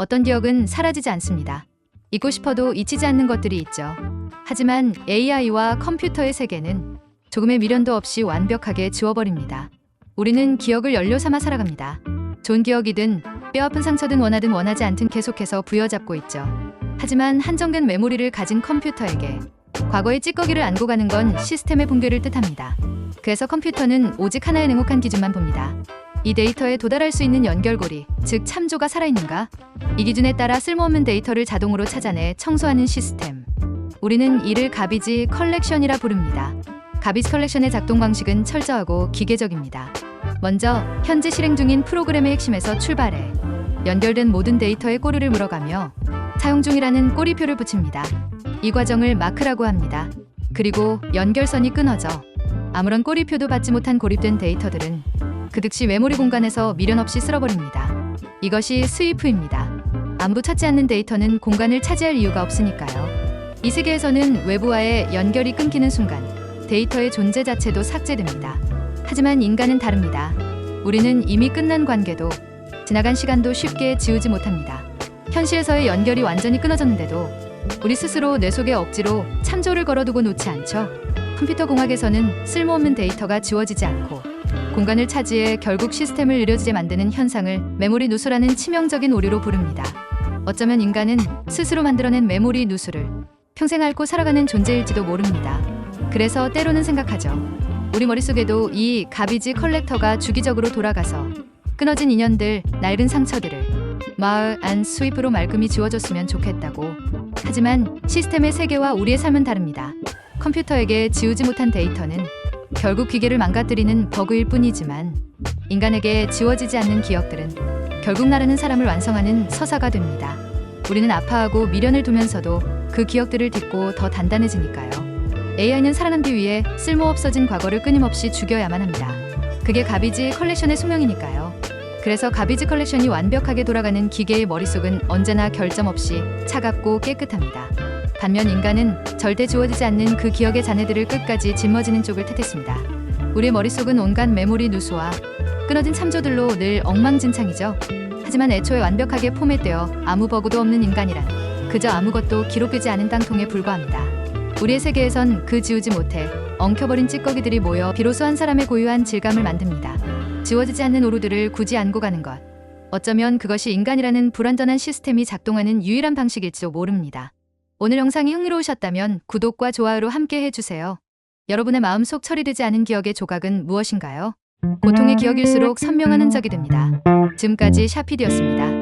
어떤 기억은 사라지지 않습니다. 잊고 싶어도 잊히지 않는 것들이 있죠. 하지만 AI와 컴퓨터의 세계는 조금의 미련도 없이 완벽하게 지워버립니다. 우리는 기억을 연료 삼아 살아갑니다. 좋은 기억이든 뼈아픈 상처든 원하든 원하지 않든 계속해서 부여잡고 있죠. 하지만 한정된 메모리를 가진 컴퓨터에게 과거의 찌꺼기를 안고 가는 건 시스템의 붕괴를 뜻합니다. 그래서 컴퓨터는 오직 하나의 냉혹한 기준만 봅니다. 이 데이터에 도달할 수 있는 연결고리, 즉 참조가 살아있는가? 이 기준에 따라 쓸모없는 데이터를 자동으로 찾아내 청소하는 시스템. 우리는 이를 가비지 컬렉션이라 부릅니다. 가비지 컬렉션의 작동 방식은 철저하고 기계적입니다. 먼저 현재 실행 중인 프로그램의 핵심에서 출발해 연결된 모든 데이터의 꼬리를 물어가며 사용 중이라는 꼬리표를 붙입니다. 이 과정을 마크라고 합니다. 그리고 연결선이 끊어져 아무런 꼬리표도 받지 못한 고립된 데이터들은 그 즉시 메모리 공간에서 미련 없이 쓸어버립니다. 이것이 스위프입니다. 아무도 찾지 않는 데이터는 공간을 차지할 이유가 없으니까요. 이 세계에서는 외부와의 연결이 끊기는 순간 데이터의 존재 자체도 삭제됩니다. 하지만 인간은 다릅니다. 우리는 이미 끝난 관계도 지나간 시간도 쉽게 지우지 못합니다. 현실에서의 연결이 완전히 끊어졌는데도 우리 스스로 뇌 속에 억지로 참조를 걸어두고 놓지 않죠. 컴퓨터 공학에서는 쓸모없는 데이터가 지워지지 않고 공간을 차지해 결국 시스템을 느려지게 만드는 현상을 메모리 누수라는 치명적인 오류로 부릅니다. 어쩌면 인간은 스스로 만들어낸 메모리 누수를 평생 앓고 살아가는 존재일지도 모릅니다. 그래서 때로는 생각하죠. 우리 머릿속에도 이 가비지 컬렉터가 주기적으로 돌아가서 끊어진 인연들, 낡은 상처들을 마을 안 스위프로 말끔히 지워줬으면 좋겠다고. 하지만 시스템의 세계와 우리의 삶은 다릅니다. 컴퓨터에게 지우지 못한 데이터는 결국 기계를 망가뜨리는 버그일 뿐이지만 인간에게 지워지지 않는 기억들은 결국 나라는 사람을 완성하는 서사가 됩니다. 우리는 아파하고 미련을 두면서도 그 기억들을 딛고 더 단단해지니까요. AI는 살아남기 위해 쓸모없어진 과거를 끊임없이 죽여야만 합니다. 그게 가비지 컬렉션의 소명이니까요. 그래서 가비지 컬렉션이 완벽하게 돌아가는 기계의 머릿속은 언제나 결점 없이 차갑고 깨끗합니다. 반면 인간은 절대 지워지지 않는 그 기억의 잔해들을 끝까지 짊어지는 쪽을 택했습니다. 우리의 머릿속은 온갖 메모리 누수와 끊어진 참조들로 늘 엉망진창이죠. 하지만 애초에 완벽하게 포맷되어 아무 버그도 없는 인간이란 그저 아무것도 기록되지 않은 땅통에 불과합니다. 우리의 세계에선 그 지우지 못해 엉켜버린 찌꺼기들이 모여 비로소 한 사람의 고유한 질감을 만듭니다. 지워지지 않는 오류들을 굳이 안고 가는 것. 어쩌면 그것이 인간이라는 불완전한 시스템이 작동하는 유일한 방식일지도 모릅니다. 오늘 영상이 흥미로우셨다면 구독과 좋아요로 함께 해주세요. 여러분의 마음속 처리되지 않은 기억의 조각은 무엇인가요? 고통의 기억일수록 선명한 흔적이 됩니다. 지금까지 샤피디였습니다.